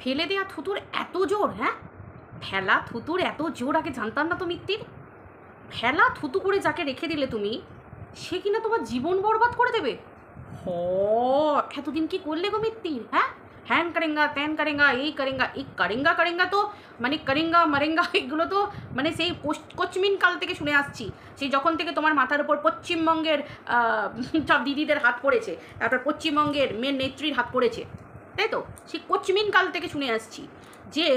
ফেলে দেয়া থুতুর এত জোর, হ্যাঁ? ফেলা থুতুর এত জোর আগে জানতাম না তো মিত্তির। ফেলা থুতু করে যাকে রেখে দিলে তুমি, সে কিনা তোমার জীবন বরবাদ করে দেবে। হ, এতদিন কি করলে গো মিত্তির, হ্যাঁ? হ্যান করেঙ্গা, ত্যান করেঙ্গা, এই করেঙ্গা, এই করেঙ্গা করেঙ্গা তো মানে করেঙ্গা মারেঙ্গা এগুলো তো মানে সেই কোচমিন কাল থেকে শুনে আসছি। সেই যখন থেকে তোমার মাথার উপর পশ্চিমবঙ্গের সব দিদিদের হাত পড়েছে, তারপর পশ্চিমবঙ্গের মেন নেত্রীর হাত পড়েছে, তাই তো? সেই কোচমিন কাল থেকে শুনে আসছি যে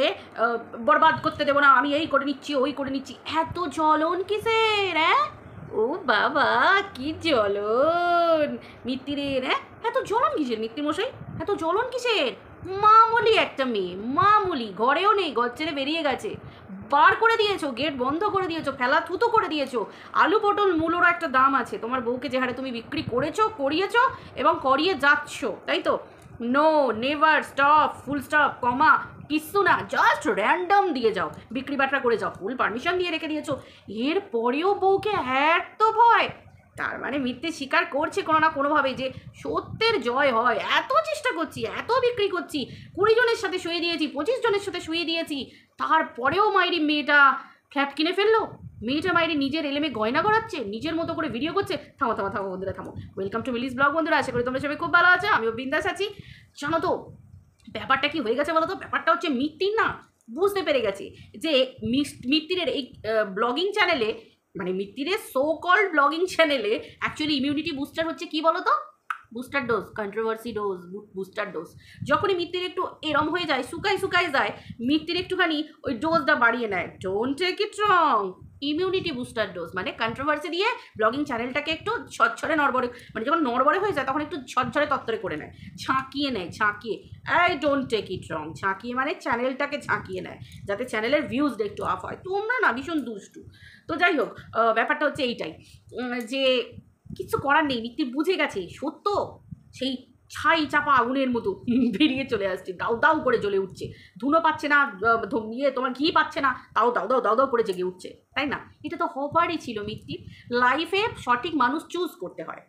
বরবাদ করতে দেবো না, আমি এই করে নিচ্ছি, ওই করে নিচ্ছি। এত জ্বলন কিসের, হ্যাঁ? ও বাবা, কি জ্বলন মিত্তিরের, হ্যাঁ? এত জ্বলন কিসের মিত্তির মশাই? এত জ্বলন কিসের? মামুলি একটা মেয়ে, মামুলি, ঘরেও নেই, ঘর ছেড়ে বেরিয়ে গেছে, বার করে দিয়েছো, গেট বন্ধ করে দিয়েছো, ফেলা থুতো করে দিয়েছো। আলু পটল মূলরও একটা দাম আছে। তোমার বউকে যে হারে তুমি বিক্রি করেছো, করিয়েছো এবং করিয়ে যাচ্ছ, তাই তো? No, never, stop, full stop, comma, কিচ্ছু না, জাস্ট র্যান্ডম দিয়ে যাও, বিক্রি বাট্রা করে যাও, ফুল পারমিশন দিয়ে রেখে দিয়েছো। এর পরেও বউকে এত ভয়, তার মানে মিথ্যে স্বীকার করছে কোনো না কোনোভাবে যে সত্যের জয় হয়। এত চেষ্টা করছি, এত বিক্রি করছি, 20 জনের সাথে শুয়ে দিয়েছি, 25 জনের সাথে শুয়ে দিয়েছি, তারপরেও মাইরি মেয়েটা ফ্ল্যাট কিনে ফেললো। মেয়েটা মাইরি নিজের এলেমে গয়না করাচ্ছে, নিজের মতো করে ভিডিও করছে। থামো থামো থামো বন্ধুরা, থামো। ওয়েলকাম টু মিলিস ব্লগ বন্ধুরা, আশা করি তোমরা সবাই খুব ভালো আছো, আমিও বিন্দাস আছি। জানো তো ব্যাপারটা কি হয়ে গেছে বলো তো? ব্যাপারটা হচ্ছে মিত্তির না বুঝতে পেরে গেছে যে মিত্তিরের এই ব্লগিং চ্যানেলে, মানে মিত্তিরের সো কল্ড ব্লগিং চ্যানেলে অ্যাকচুয়ালি ইমিউনিটি বুস্টার হচ্ছে কি বলো তো? Booster dose, controversy dose, booster dose. যখনই মিত্তির একটু এরম হয়ে যায়, শুকাই যায়, মিত্তির একটুখানি ওই ডোজটা বাড়িয়ে নেয়। Don't take it wrong, immunity booster dose মানে কন্ট্রোভার্সি দিয়ে ব্লগিং চ্যানেলটাকে একটু ঝরঝরে নড়বড়ে, মানে যখন নড়বড়ে হয়ে যায় তখন একটু ঝরঝরে তত্তরে করে নেয়, ঝাঁকিয়ে নেয়, ঝাঁকিয়ে। আই ডোন্ট টেক ইট রং, ঝাঁকিয়ে মানে চ্যানেলটাকে ঝাঁকিয়ে নেয় যাতে চ্যানেলের ভিউজটা একটু অফ হয়। তোমরা না ভীষণ দুষ্টু। তো যাই হোক, ব্যাপারটা হচ্ছে এইটাই যে কিছু করার নেই, মিত্তির বুঝে গেছে সত্য সেই ছাই চাপা আগুনের মতো বেরিয়ে চলে আসছে, দাউ দাউ করে জ্বলে উঠছে। ধুনো পাচ্ছে না, তোমার ঘি পাচ্ছে না, তাও দাউ দাউ দাউ দাউ করে জেগে উঠছে, তাই না? এটা তো হবারই ছিল মিত্তির। লাইফে সঠিক মানুষ চুজ করতে হয়।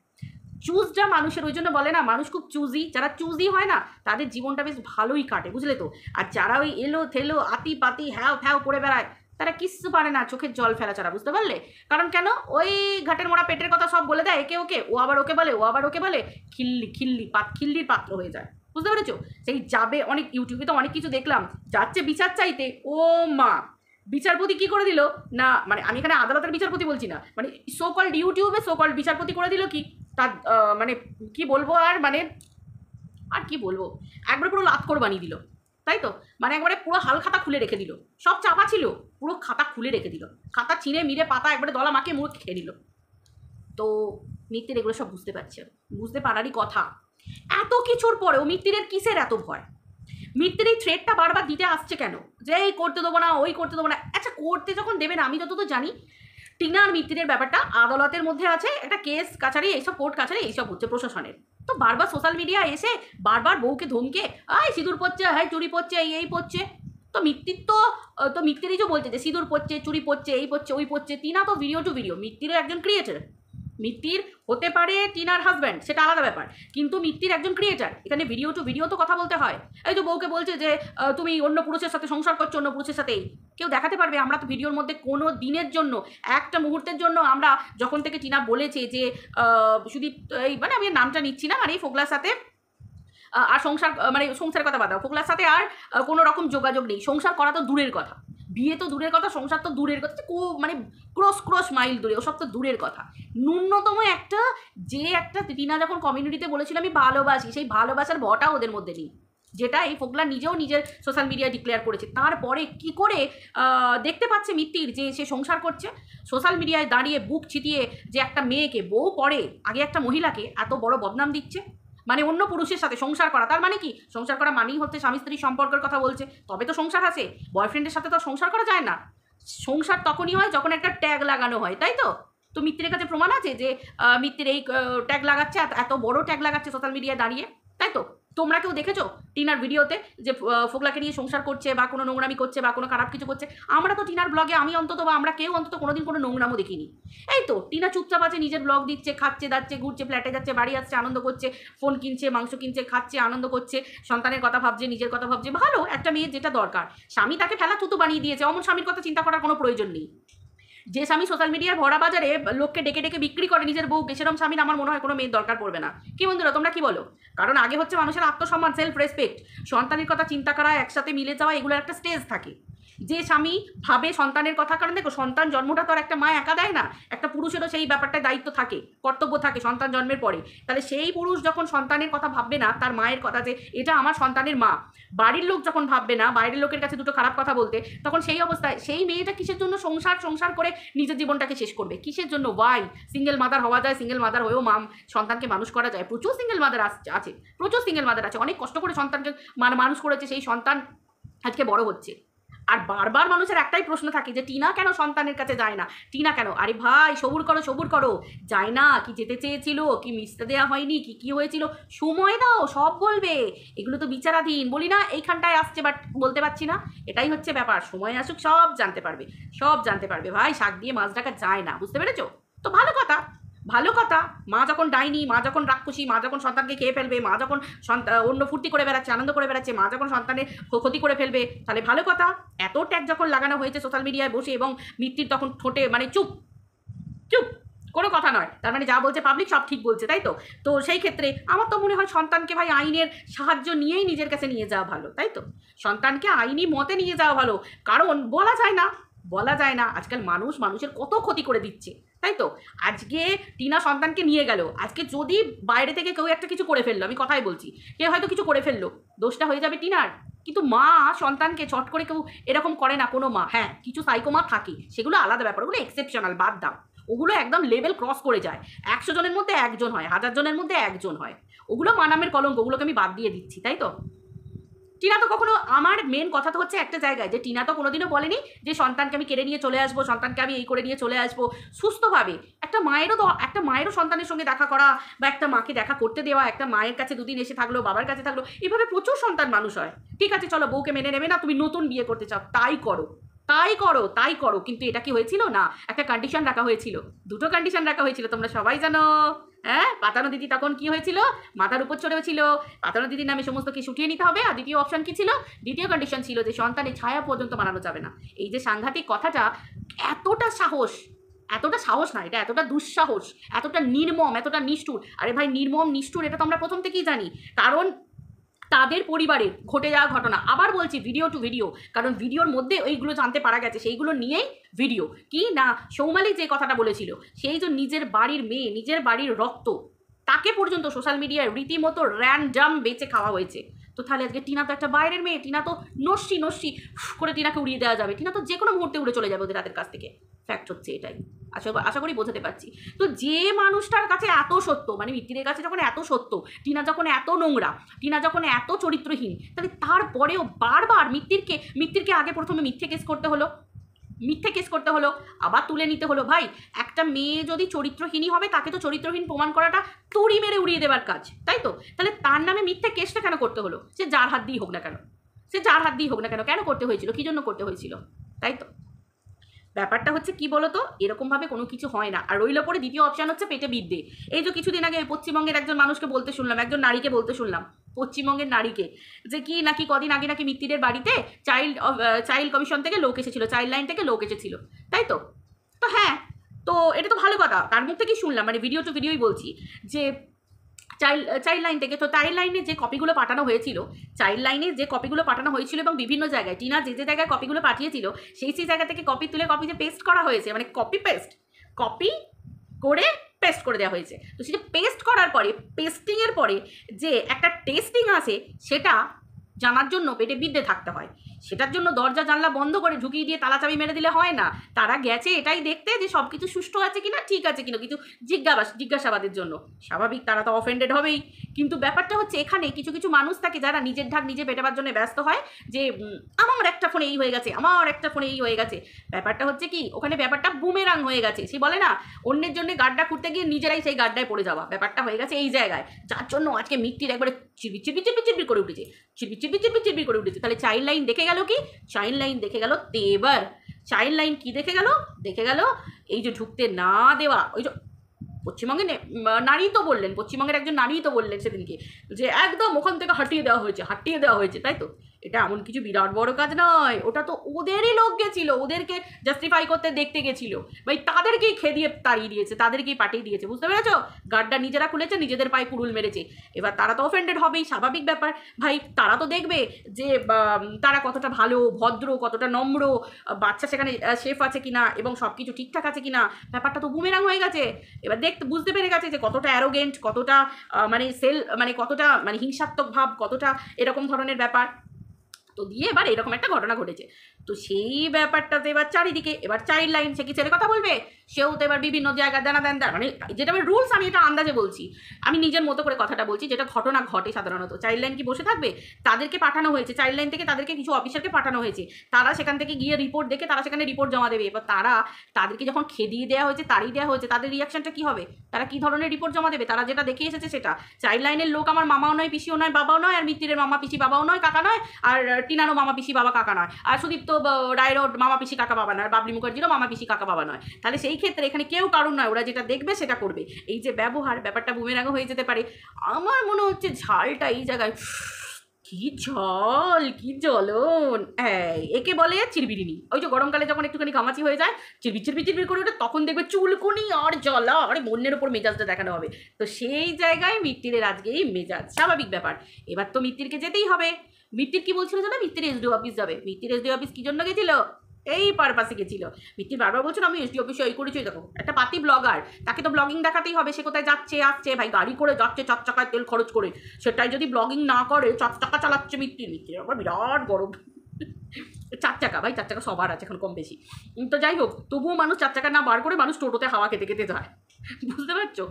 চুজটা মানুষের, ওই জন্য বলে না মানুষ খুব চুজি, যারা চুজি হয় না তাদের জীবনটা বেশ ভালোই কাটে, বুঝলে তো? আর যারা ওই এলো থেলো আতি পাতি হ্যাও ফ্যাও করে বেড়ায়, তারা কিচ্ছু পারে না চোখের জল ফেলা ছাড়া, বুঝতে পারলে? কারণ কেন? ওই ঘাটের মোড়া পেটের কথা সব বলে দেয় একে ওকে, ও আবার ওকে বলে, ও আবার ওকে বলে, খিল্লির পাত্র হয়ে যায়, বুঝতে পেরেছো? সেই যাবে, অনেক ইউটিউবে তো অনেক কিছু দেখলাম, যাচ্ছে বিচার চাইতে, ও মা, বিচারপতি কি করে দিল না, মানে আমি এখানে আদালতের বিচারপতি বলছি না, মানে সো কল্ড ইউটিউবে সো কল্ড বিচারপতি করে দিল কি তার মানে কি বলবো আর কি বলবো, একবার পুরো লাতখোর বানিয়ে দিল, তাই তো? মানে একবারে পুরো হাল খাতা খুলে রেখে দিল, সব চাপা ছিল, পুরো খাতা খুলে রেখে দিল, খাতা ছিঁড়ে মিড়ে পাতা একবারে দলা মাকে মুখ খেয়ে দিল। তো মিত্তির এগুলো সব বুঝতে পারছে, বুঝতে পারারই কথা। এত কিছুর পরেও মিত্তিরের কিসের এত ভয়? মিত্তির এই থ্রেডটা বারবার দিতে আসছে কেন যে এই করতে দেবো না, ওই করতে দেবো না? আচ্ছা, করতে যখন দেবে না, আমি যতদূর জানি টিনা আর মিত্তিরের ব্যাপারটা আদালতের মধ্যে আছে, একটা কেস কাছারি, এইসব কোর্ট কাছারি এইসব হচ্ছে প্রশাসনের। তো বারবার সোশ্যাল মিডিয়া এসে বারবার বউকে ধমকে, আয় সিঁদুর পড়ছে, হ্যাঁ চুরি পড়ছে, এই পড়ছে। তো মিত্তির তো মিত্তিরই যে বলছে যে সিঁদুর পড়ছে, চুরি পড়ছে, এই পড়ছে, ওই পড়ছে। টিনা তো ভিডিও টু ভিডিও, মিত্তিরও একজন ক্রিয়েটার। মিত্তির হতে পারে টিনার হাজব্যান্ড, সেটা আলাদা ব্যাপার, কিন্তু মিত্তির একজন ক্রিয়েটার, এখানে ভিডিও টু ভিডিও তো কথা বলতে হয়। এই তো বউকে বলছে যে তুমি অন্য পুরুষের সাথে সংসার করছো, অন্য পুরুষের সাথেই। কেউ দেখাতে পারবে? আমরা তো ভিডিওর মধ্যে কোনো দিনের জন্য, একটা মুহূর্তের জন্য, আমরা যখন থেকে টিনা বলেছে যে শুধু এই, মানে আমি নামটা নিচ্ছি না, মানে এই ফোগলার সাথে আর সংসার, মানে সংসারের কথা বাদ দাও, ফোগলার সাথে আর কোনো রকম যোগাযোগ নেই, সংসার করা তো দূরের কথা, বিয়ে তো দূরের কথা, সংসার তো দূরের কথা, মানে ক্রস মাইল দূরে, ওসব তো দূরের কথা। ন্যূনতম একটা, যে একটা টিনা যখন কমিউনিটিতে বলেছিল আমি ভালোবাসি, সেই ভালোবাসার ভটা ওদের মধ্যে নেই, যেটা এই ফোগলা নিজেও নিজের সোশ্যাল মিডিয়ায় ডিক্লেয়ার করেছে। তারপরে কি করে দেখতে পাচ্ছে মিত্তির যে সে সংসার করছে, সোশ্যাল মিডিয়ায় দাঁড়িয়ে বুক ছিটিয়ে যে একটা মেয়েকে, বউ পরে আগে একটা মহিলাকে এত বড় বদনাম দিচ্ছে, মানে অন্য পুরুষের সাথে সংসার করা, তার মানে কি সংসার করা মানেই হচ্ছে স্বামী স্ত্রীর সম্পর্কের কথা বলছে, তবে তো সংসার আছে। বয়ফ্রেন্ডের সাথে তো সংসার করা যায় না, সংসার তখনই হয় যখন একটা ট্যাগ লাগানো হয়, তাই তো? তো মিত্তিরের কাছে প্রমাণ আছে যে মিত্তির এই ট্যাগ লাগাচ্ছে, এত বড় ট্যাগ লাগাচ্ছে সোশ্যাল মিডিয়ায় দাঁড়িয়ে, তাই তো? তোমরা কেউ দেখেছো টিনার ভিডিওতে যে ফোকলাকে নিয়ে সংসার করছে বা কোনো নোংরামি করছে বা কোনো খারাপ কিছু করছে? আমরা তো টিনার ব্লগে আমি অন্তত বা আমরা কেউ অন্তত কোনোদিন কোনো নোংরামও দেখিনি। এই তো টিনা চুপচাপ আছে, নিজের ব্লগ দিচ্ছে, খাচ্ছে দাচ্ছে, ঘুরছে, ফ্ল্যাটে যাচ্ছে, বাড়ি আসছে, আনন্দ করছে, ফোন কিনছে, মাংস কিনছে, খাচ্ছে, আনন্দ করছে, সন্তানের কথা ভাবছে, নিজের কথা ভাবছে। ভালো, একটা মেয়ের যেটা দরকার। স্বামী তাকে ফেলা থুতু বানিয়ে দিয়েছে, অমন স্বামীর কথা চিন্তা করার কোনো প্রয়োজন নেই। যে স্বামী সোশ্যাল মিডিয়ার ভরা বাজারে লোককে ডেকে ডেকে বিক্রি করে নিজের বউকে, সেরকম স্বামীর আমার মনে হয় কোনো মেয়ের দরকার পড়বে না। কি বন্ধুরা, তোমরা কি বলো? কারণ আগে হচ্ছে মানুষের আত্মসম্মান, সেলফ রেসপেক্ট, সন্তানের কথা চিন্তা করা, একসাথে মিলে যাওয়া, এগুলোর একটা স্টেজ থাকে। যে স্বামী ভাবে সন্তানের কথা, কারণ দেখো সন্তান জন্মটা তো আর একটা মা একা দেয় না, একটা পুরুষেরও সেই ব্যাপারটায় দায়িত্ব থাকে, কর্তব্য থাকে সন্তান জন্মের পরে। তাহলে সেই পুরুষ যখন সন্তানের কথা ভাববে না, তার মায়ের কথা যে এটা আমার সন্তানের মা, বাড়ির লোক যখন ভাববে না, বাইরের লোকের কাছে দুটো খারাপ কথা বলতে, তখন সেই অবস্থায় সেই মেয়েটা কিসের জন্য সংসার করে নিজের জীবনটাকে শেষ করবে? কিসের জন্য? ওয়াই? সিঙ্গেল মাদার হওয়া যায়, সিঙ্গেল মাদার হয়েও সন্তানকে মানুষ করা যায়। প্রচুর সিঙ্গেল মাদার আছে, প্রচুর সিঙ্গেল মাদার আছে, অনেক কষ্ট করে সন্তানকে মানুষ করেছে, সেই সন্তান আজকে বড় হচ্ছে। আর বারবার মানুষের একটাই প্রশ্ন থাকে যে টিনা কেন সন্তানের কাছে যায় না, টিনা কেন? আরে ভাই সবুর করো, যায় না। কি যেতে চেয়েছিল, কি মিশতে দেওয়া হয়নি, কি হয়েছিল, সময় দাও, সব বলবে। এগুলো তো বিচারাধীন, বলি না এইখানটায় আসছে, বাট বলতে পারছি না। এটাই হচ্ছে ব্যাপার, সময় আসুক সব জানতে পারবে ভাই। শাক দিয়ে মাছ ঢাকা যায় না, বুঝতে পেরেছো? তো ভালো কথা। মা যখন ডাইনি, মা যখন রাক্ষসী, মা যখন সন্তানকে খেয়ে ফেলবে, মা যখন অন্য ফুর্তি করে বেড়াচ্ছে, আনন্দ করে বেড়াচ্ছে, মা যখন সন্তানের ক্ষতি করে ফেলবে, তাহলে ভালো কথা। এত ট্যাগ যখন লাগানো হয়েছে সোশ্যাল মিডিয়ায় বসে, এবং মিত্তির তখন ঠোঁটে মানে চুপ, কোনো কথা নয়, তার মানে যা বলছে পাবলিক সব ঠিক বলছে, তাই তো? তো সেই ক্ষেত্রে আমার তো মনে হয় সন্তানকে ভাই আইনের সাহায্য নিয়েই নিজের কাছে নিয়ে যাওয়া ভালো, তাই তো? সন্তানকে আইনি মতে নিয়ে যাওয়া ভালো, কারণ বলা যায় না আজকাল মানুষের কত ক্ষতি করে দিচ্ছে, তাই তো? আজকে টিনা সন্তানকে নিয়ে গেল, আজকে যদি বাইরে থেকে কেউ একটা কিছু করে ফেললো, আমি কথাই বলছি, কেউ হয়তো কিছু করে ফেললো, দোষটা হয়ে যাবে টিনার। কিন্তু মা সন্তানকে চট করে কেউ এরকম করে না, কোনো মা। হ্যাঁ, কিছু সাইকো মা থাকে, সেগুলো আলাদা ব্যাপার, ওগুলো এক্সেপশনাল, বাদ দাও। ওগুলো একদম লেভেল ক্রস করে যায়, 100 জনের মধ্যে 1 জন হয়, 1000 জনের মধ্যে 1 জন হয়। ওগুলো মানামের কলঙ্ক, ওগুলোকে আমি বাদ দিয়ে দিচ্ছি, তাই তো? টিনা তো কখনো, আমার মেন কথা তো হচ্ছে একটা জায়গায়, যে টিনা তো কোনোদিনও বলেনি যে সন্তানকে আমি কেড়ে নিয়ে চলে আসবো, সন্তানকে আমি এই করে নিয়ে চলে আসবো। সুস্থভাবে একটা মায়েরও সন্তানের সঙ্গে দেখা করা, বা একটা মাকে দেখা করতে দেওয়া, একটা মায়ের কাছে দুদিন এসে থাকলো, বাবার কাছে থাকলো, এভাবে প্রচুর সন্তান মানুষ হয়। ঠিক আছে, চলো বউকে মেনে নেবে না, তুমি নতুন বিয়ে করতে চাও, তাই করো। কিন্তু এটা কি হয়েছিল না, একটা কন্ডিশন রাখা হয়েছিল, দুটো কন্ডিশন রাখা হয়েছিল, তোমরা সবাই জানো। হ্যাঁ, পাতানো দিদি তখন কি হয়েছিল, মাথার উপর চড়েছিল, পাতানো দিদির নামে সমস্ত কিছু উঠিয়ে নিতে হবে। আর দ্বিতীয় অপশন কি ছিল? দ্বিতীয় কন্ডিশন ছিল যে সন্তানের ছায়া পর্যন্ত বানানো যাবে না। এই যে সাংঘাতিক কথাটা, এতটা সাহস না, এটা এতটা দুঃসাহস, এতটা নির্মম, এতটা নিষ্ঠুর। আরে ভাই, নির্মম নিষ্ঠুর এটা তো আমরা প্রথম থেকেই জানি, কারণ তাদের পরিবারে ঘটে যাওয়া ঘটনা। আবার বলছি, ভিডিও টু ভিডিও, কারণ ভিডিওর মধ্যে ওইগুলো জানতে পারা গেছে, সেইগুলো নিয়েই ভিডিও। কি না, সৌমালি যে কথাটা বলেছিল, সেই যে নিজের বাড়ির মেয়ে, নিজের বাড়ির রক্ত, তাকে পর্যন্ত সোশ্যাল মিডিয়ায় রীতিমতো র্যান্ডাম বেচে খাওয়া হয়েছে। তো তাহলে আজকে টিনা তো একটা বাইরের মেয়ে, টিনা তো নস্যি করে টিনাকে উড়িয়ে দেওয়া যাবে, টিনা তো যে কোনো মুহূর্তে উড়ে চলে যাবে ওদের হাতের কাছ থেকে। ফ্যাক্ট হচ্ছে এটাই, আশা করি বোঝাতে পারছি। তো যে মানুষটার কাছে এত সত্য, মানে মিত্তিরের কাছে যখন এত সত্য, টিনা যখন এত নোংরা, টিনা যখন এত চরিত্রহীন, তাহলে তারপরেও বারবার মিত্তিরকে আগে প্রথমে মিথ্যে কেস করতে হলো, আবার তুলে নিতে হলো। ভাই, একটা মেয়ে যদি চরিত্রহীনই হবে, তাকে তো চরিত্রহীন প্রমাণ করাটা তুড়ি মেরে উড়িয়ে দেবার কাজ, তাই তো? তাহলে তার নামে মিথ্যে কেসটা কেন করতে হলো? সে যার হাত দিয়েই হোক না কেন, কেন করতে হয়েছিল, কী জন্য করতে হয়েছিল, তাই তো? ব্যাপারটা হচ্ছে কি বলতো, এরকমভাবে কোনো কিছু হয় না। আর রইল পরে দ্বিতীয় অপশান হচ্ছে পেটে বিদ্যে। এই যে কিছুদিন আগে পশ্চিমবঙ্গের একজন মানুষকে বলতে শুনলাম, একজন নারীকে বলতে শুনলাম, পশ্চিমবঙ্গের নারীকে, যে কি নাকি কদিন আগে নাকি মিত্তিরের বাড়িতে চাইল্ড কমিশন থেকে লোক এসেছিল, চাইল্ড লাইন থেকে লোক এসেছিল, তাই তো? তো হ্যাঁ, তো এটা তো ভালো কথা, তার মুখ থেকেই শুনলাম, মানে ভিডিও টু ভিডিওই বলছি, যে চাইল্ড লাইন থেকে। তো চাইল্ড লাইনে যে কপিগুলো পাঠানো হয়েছিল, এবং বিভিন্ন জায়গায় টিনা যে জায়গায় কপিগুলো পাঠিয়েছিল, সেই জায়গা থেকে কপি তুলে কপিতে পেস্ট করা হয়েছে, মানে কপি করে পেস্ট করে দেওয়া হয়েছে। তো সেটা পেস্ট করার পরে, পেস্টিংয়ের পরে যে একটা টেস্টিং আছে, সেটা জানার জন্য পেটে বিদ্যে থাকতে হয়। সেটার জন্য দরজা জানলা বন্ধ করে ঢুকিয়ে দিয়ে তালা চাবি মেরে দিলে হয় না। তারা গেছে এটাই দেখতে যে সব কিছু সুষ্ঠু আছে কিনা, ঠিক আছে কিনা, কিছু জিজ্ঞাসাবাদের জন্য। স্বাভাবিক তারা তো অফেন্ডেড হবেই। কিন্তু ব্যাপারটা হচ্ছে এখানে কিছু কিছু মানুষ থাকে যারা নিজের ঢাক নিজে পেটাবার জন্য ব্যস্ত হয়, যে আমার একটা ফোনে এই হয়ে গেছে, আমার একটা ফোনে এই হয়ে গেছে। ব্যাপারটা হচ্ছে কি, ওখানে ব্যাপারটা বুমেরাং হয়ে গেছে। সে বলে না, অন্যের জন্য গাড্ডা খুঁড়তে গিয়ে নিজেরাই সেই গাড্ডায় পড়ে যাওয়া, ব্যাপারটা হয়ে গেছে এই জায়গায়। যার জন্য আজকে মিট্টির একবারে চিরবির করে উঠেছে, চিরবির করে উঠেছে। তাহলে চাইল্ড লাইন দেখে গেল কি? চাইল্ড লাইন দেখে গেল তেবার। চাইল্ড লাইন কি দেখে গেল? দেখে গেল এই যে ঢুকতে না দেওয়া, ওই যে পশ্চিমবঙ্গে নারী তো বললেন, পশ্চিমবঙ্গের একজন নারী তো বললেন সেদিনকে যে একদম ওখান থেকে হাঁটিয়ে দেওয়া হয়েছে, তাই তো? এটা এমন কিছু বিরাট বড় কাজ নয়, ওটা তো ওদেরই লোক গেছিল, ওদেরকে জাস্টিফাই করতে দেখতে গেছিল ভাই, তাদেরকেই খেদিয়ে তাড়িয়ে দিয়েছে, তাদেরকেই পাঠিয়ে দিয়েছে, বুঝতে পেরেছো? গাড্ডা নিজেরা খুলেছে, নিজেদের পায়ে কুড়ুল মেরেছে। এবার তারা তো অফেন্ডেড হবেই, স্বাভাবিক ব্যাপার ভাই। তারা তো দেখবে যে তারা কতটা ভালো, ভদ্র, কতটা নম্র, বাচ্চা সেখানে সেফ আছে কিনা এবং সব কিছু ঠিকঠাক আছে কিনা। ব্যাপারটা তো বুমেরাং হয়ে গেছে। এবার বুঝতে পেরে গেছে যে কতটা অ্যারোগেন্ট, কতটা কতটা হিংসাত্মক ভাব, কতটা এরকম ধরনের ব্যাপার। তো দিয়ে এবার এরকম একটা ঘটনা ঘটেছে। তো সেই ব্যাপারটাতে এবার চারিদিকে এবার চাইল্ড লাইন, সে কি ছেলে কথা বলবে? সেও তো এবার বিভিন্ন জায়গায় দেন যেটা রুলস, আমি এটা আন্দাজে বলছি, আমি নিজের মতো করে কথাটা বলছি, যেটা ঘটনা ঘটে সাধারণত। চাইল্ড লাইন কি বসে থাকবে? তাদেরকে পাঠানো হয়েছে, চাইল্ড লাইন থেকে তাদেরকে কিছু অফিসারকে পাঠানো হয়েছে, তারা সেখান থেকে গিয়ে রিপোর্ট দেখে তারা সেখানে রিপোর্ট জমা দেবে। এবার তাদেরকে যখন খেদিয়ে দেওয়া হয়েছে, তাড়িয়ে দেওয়া হয়েছে, তাদের রিয়াকশনটা কী হবে? তারা কী ধরনের রিপোর্ট জমা দেবে? তারা যেটা দেখে এসেছে সেটা। চাইল্ড লাইনের লোক আমার মামাও নয়, পিসিও নয়, বাবাও নয়, আর মিত্তিরের মামা পিসি বাবাও নয়, কাকা নয়, আর টিনারও মামা পিসি বাবা কাকা নয়, আর সুদীপ্ত রায়েরও মামা পিসি কাকা বাবা নয়, আর বাবলি মুখার্জিরও মামা পিসি কাকা বাবা নয়। তাহলে সেই ক্ষেত্রে এখানে কেউ কারণ নয়, ওরা যেটা দেখবে সেটা করবে। এই যে ব্যবহার, ব্যাপারটা বুমেরাং হয়ে যেতে পারে। আমার মনে হচ্ছে ঝালটা এই জায়গায়, কি ঝল, কি জ্বলন, একে বলে চিরবিরিনি। ওই যে গরমকালে যখন একটুখানি ঘামাচি হয়ে যায়, চিরবির করে ওঠে, তখন দেখবে চুলকুনি আর জ্বলা, আর বন্যের ওপর মেজাজটা দেখানো হবে। তো সেই জায়গায় মিত্তিরের আজকে এই মেজাজ, স্বাভাবিক ব্যাপার। এবার তো মিত্তিরকে যেতেই হবে। মিত্তির কি বলছিল জানো? মিত্তির এসডিও অফিস যাবে। মিত্তির এসডিও অফিস কি জন্য গেছিল? এই পারপাসে গেছিল। মিত্তির বারবার বলছিল আমি এসডি অফিসে এই করেছি। দেখো, একটা পাতি ব্লগার, তাকে তো ব্লগিং দেখাতেই হবে। সে কোথায় যাচ্ছে আসছে, ভাই গাড়ি করে যাচ্ছে, 4 চাকায় তেল খরচ করে, সেটাই যদি ব্লগিং না করে, 4 চাকা চালাচ্ছে মিত্তির আবার বিরাট বড় 4 চাকা, ভাই 4 চাকা সবার আছে এখন কম বেশি। তো যাই হোক, তবুও মানুষ 4 চাকা না বার করে মানুষ টোটোতে হাওয়া খেতে খেতে যায়, বুঝতে পারছো?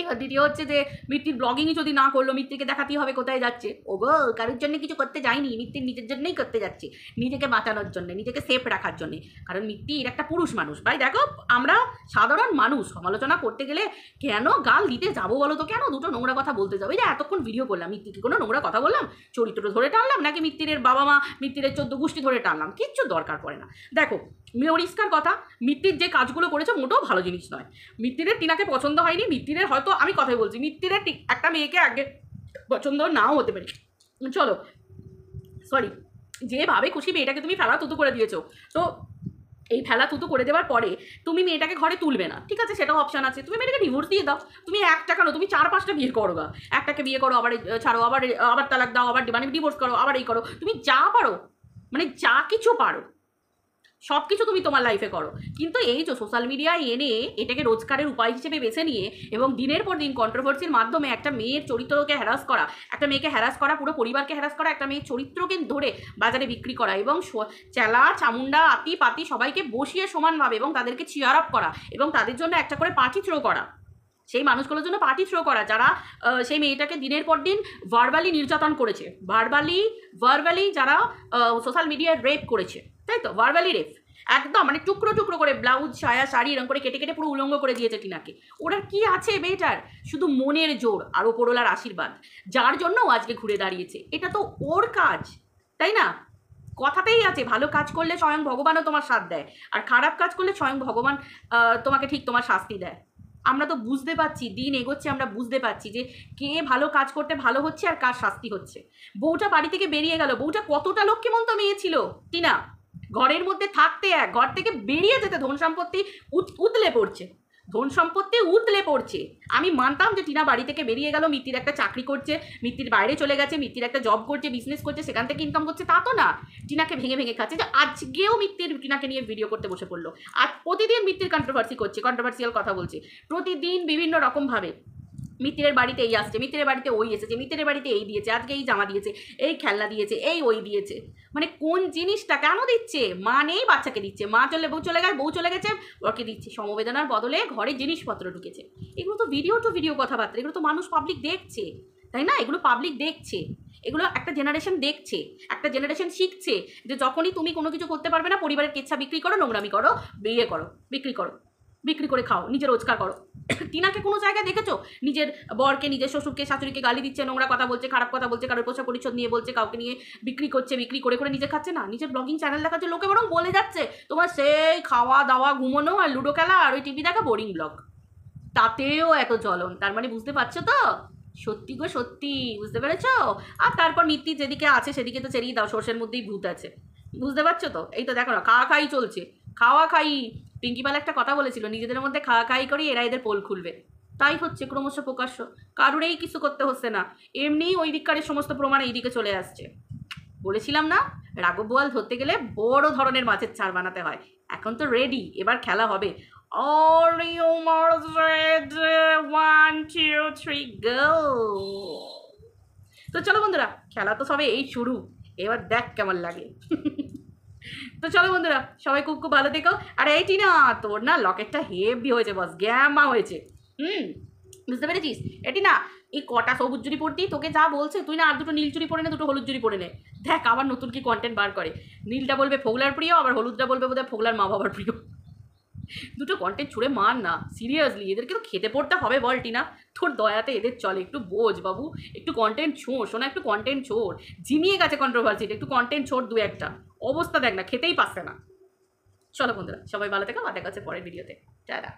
এবার দ্বিতীয় হচ্ছে যে মিত্তির ব্লগিংই যদি না করলো, মিত্তিরকে দেখাতেই হবে কোথায় যাচ্ছে। ওগো, কারোর জন্য কিছু করতে যায়নি, মিত্তির নিজের জন্যই করতে যাচ্ছে, নিজেকে বাঁচানোর জন্য, নিজেকে সেফ রাখার জন্যে। কারণ মিত্তির একটা পুরুষ মানুষ। ভাই দেখো, আমরা সাধারণ মানুষ সমালোচনা করতে গেলে কেন গাল দিতে যাবো বলো তো? কেন দুটো নোংরা কথা বলতে যাবো? এই যে এতক্ষণ ভিডিও করলাম, মিত্তির কোনো নোংরা কথা বললাম? চরিত্র ধরে টানলাম নাকি মিত্তিরের বাবা মা, মিত্তিরের 14 গোষ্ঠী ধরে টানলাম? কিচ্ছু দরকার পড়ে না। দেখো, পরিষ্কার কথা, মিত্তির যে কাজগুলো করেছে মোটেও ভালো জিনিস নয়। মিত্তিরের টিনাকে পছন্দ হয়নি। মিত্তিরের হয়তো, আমি কথাই বলছি, মিত্তিরের একটা মেয়েকে আগে পছন্দ নাও হতে পারে। চলো, সরি, যেভাবে খুশি মেয়েটাকে তুমি ফেলা থুতু করে দিয়েছো। তো এই ফেলা থুতু করে দেওয়ার পরে তুমি মেয়েটাকে ঘরে তুলবে না, ঠিক আছে, সেটাও অপশান আছে। তুমি মেয়েটাকে ডিভোর্স দিয়ে দাও। তুমি একটা কেন, তুমি 4-5টা বিয়ে করো গা। একটাকে বিয়ে করো, আবার ছাড়ো, আবার তালাক দাও, আবার ডিভোর্স করো, আবার এই করো। তুমি যা পারো, যা কিছু পারো সব কিছু তুমি তোমার লাইফে করো। কিন্তু এই যে সোশ্যাল মিডিয়ায় এনে এটাকে রোজগারের উপায় হিসেবে বেছে নিয়ে এবং দিনের পর দিন কন্ট্রোভার্সির মাধ্যমে একটা মেয়ের চরিত্রকে হ্যারাস করা, একটা মেয়েকে হ্যারাস করা, পুরো পরিবারকে হ্যারাস করা, একটা মেয়ের চরিত্রকে ধরে বাজারে বিক্রি করা এবং চেলা চামুন্ডা আতি পাতি সবাইকে বসিয়ে সমানভাবে এবং তাদেরকে চিয়ার আপ করা এবং তাদের জন্য একটা করে পার্টি থ্রো করা, সেই মানুষগুলোর জন্য পার্টি থ্রো করা যারা সেই মেয়েটাকে দিনের পর দিন ভার্বালি নির্যাতন করেছে, ভার্বালি যারা সোশ্যাল মিডিয়ায় রেপ করেছে, তাই তো? ভার্বালি রেপ একদম, টুকরো টুকরো করে ব্লাউজ, সায়া, শাড়ি এরকম করে কেটে কেটে পুরো উলঙ্গ করে দিয়েছে টিনাকে। ওটার কি আছে মেয়েটার? শুধু মনের জোর আর ওপরওয়ালার আশীর্বাদ, যার জন্য ও আজকে ঘুরে দাঁড়িয়েছে। এটা তো ওর কাজ, তাই না? কথাতেই আছে, ভালো কাজ করলে স্বয়ং ভগবানও তোমার সাথ দেয়, আর খারাপ কাজ করলে স্বয়ং ভগবান তোমাকে ঠিক তোমার শাস্তি দেয়। আমরা তো বুঝতে পারছি, দিন এগোচ্ছে, আমরা বুঝতে পারছি যে কে ভালো কাজ করতে ভালো হচ্ছে আর কার শাস্তি হচ্ছে। বউটা বাড়ি থেকে বেরিয়ে গেল, বউটা কতটা লক্ষ্মীমন্ত মেয়ে ছিল টিনা, ঘরের মধ্যে থাকতে ঘর থেকে বেরিয়ে যেতে ধন সম্পত্তি উতলে পড়ছে। আমি মানতাম যে টিনা বাড়ি থেকে বেরিয়ে গেল, মিত্তির একটা চাকরি করছে, মিত্তির বাইরে চলে গেছে, মিত্তির একটা জব করছে, বিজনেস করছে, সেখান থেকে ইনকাম করছে, তা তো না। টিনাকে ভেঙে ভেঙে খাচ্ছে। যে আজকেও মিত্তির টিনাকে নিয়ে ভিডিও করতে বসে পড়লো, আর প্রতিদিন মিত্তির কন্ট্রোভার্সিয়াল কথা বলছে, প্রতিদিন বিভিন্ন রকমভাবে মিত্রের বাড়িতে এই আসছে, মিত্রের বাড়িতে ওই এসেছে, মিত্রের বাড়িতে এই দিয়েছে, আজকে এই জামা দিয়েছে, এই খেলনা দিয়েছে, এই ওই দিয়েছে। মানে কোন জিনিসটা কেন দিচ্ছে? মা নেই, বাচ্চাকে দিচ্ছে, মা চলে বউ চলে গেছে, বউ চলে গেছে, ওকে দিচ্ছে, সমবেদনার বদলে ঘরে জিনিসপত্র ঢুকেছে। এগুলো তো ভিডিও টু ভিডিও কথাবার্তা, এগুলো তো মানুষ পাবলিক দেখছে, তাই না? এগুলো পাবলিক দেখছে, এগুলো একটা জেনারেশন দেখছে, একটা জেনারেশন শিখছে যে যখনই তুমি কোনো কিছু করতে পারবে না, পরিবারের কেচ্ছা বিক্রি করো, নোংরামি করো, বিয়ে করো, বিক্রি করো, বিক্রি করে খাও, নিজে রোজগার করো। টিনাকে কোনো জায়গায় দেখেছো নিজের বরকে, নিজের শ্বশুরকে, শাশুড়িকে গালি দিচ্ছে, নোংরা কথা বলছে, খারাপ কথা বলছে, কারোর পোশাক পরিচ্ছদ নিয়ে বলছে, কাউকে নিয়ে বিক্রি করছে, বিক্রি করে করে নিজে খাচ্ছে না? নিজের ব্লগিং চ্যানেল দেখাচ্ছে, লোকে বরং বলে যাচ্ছে তোমার সেই খাওয়া দাওয়া, ঘুমোনো আর লুডো খেলা আর ওই টিভি দেখা, বোরিং ব্লগ, তাতেও এত জ্বলন। তার মানে বুঝতে পারছো তো? সত্যি গো সত্যি, বুঝতে পেরেছো? আর তারপর মিত্তি যেদিকে আছে সেদিকে তো ছেড়েই দাও, সর্ষের মধ্যেই ভূত আছে, বুঝতে পারছো তো? এই তো দেখো না, খাওয়া খাই চলছে, খাওয়া খাই। পিঙ্কিপাল একটা কথা বলেছিল, নিজেদের মধ্যে খাওয়া খাই করি, এরা এদের পোল খুলবে। তাই হচ্ছে ক্রমশ প্রকাশ্য, কারোরেই কিছু করতে হচ্ছে না, এমনিই ওই দিককারের সমস্ত প্রমাণ এইদিকে চলে আসছে। বলেছিলাম না, রাঘব বোয়াল ধরতে গেলে বড় ধরনের মাছের চার বানাতে হয়। এখন তো রেডি, এবার খেলা হবে। One, two, three, go! তো চলো বন্ধুরা, খেলা তো সবে এই শুরু, এবার দেখ কেমন লাগে। তো চলো বন্ধুরা, সবাই খুব খুব ভালো থেকো। আর এইটি না, তোর না লকেটটা হেভি হয়েছে বস, গ্যামা হয়েছে। বুঝতে পেরেছিস? এটি না, এই কটা সবুজ চুরি পড়তি, তোকে যা বলছে তুই না আর দুটো নীল চুরি পরে নে, দুটো হলুদ চুরি পরে নে। দেখ আবার নতুন কি কন্টেন্ট বার করে। নীলটা বলবে ফোগলার প্রিয়, আবার হলুদটা বলবে বোধহয় ফোগলার মা বাবার প্রিয়। দুটো কন্টেন্ট ছুড়ে মার না, সিরিয়াসলি এদেরকে তো খেতে পড়তে হবে বলটি না? তোর দয়াতে এদের চলে, একটু বোঝ বাবু, একটু কন্টেন্ট ছোঁড়, শোনা একটু কন্টেন্ট ছোড়। জিমিয়ে গেছে কন্ট্রোভার্সিটা, একটু কন্টেন্ট ছোড় দু একটা। অবস্থা দেখ না, খেতেই পাচ্ছে না। চলো বন্ধুরা, সবাই ভালো থেকো, দেখা হচ্ছে পরের ভিডিওতে। টাটা।